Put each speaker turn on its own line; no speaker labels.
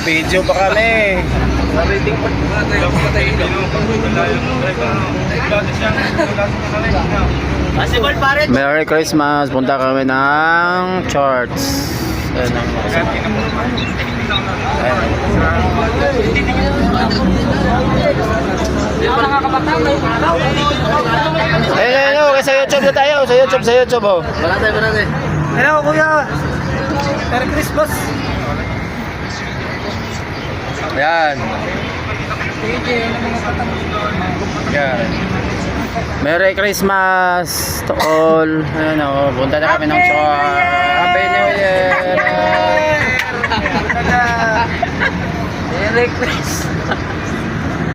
Video pa kami.
Rating pa. Possible pa rin.
Merry Christmas. Punta kami ng church. Ayan ang Ayun, sa YouTube na tayo. Sa YouTube, oh.
Barate.
Hello kuya. Merry Christmas.
Ayan. Ayan. Merry Christmas to all. Ayan, oh. Punta na kami ng church. Happy New Year.
Merry Christmas.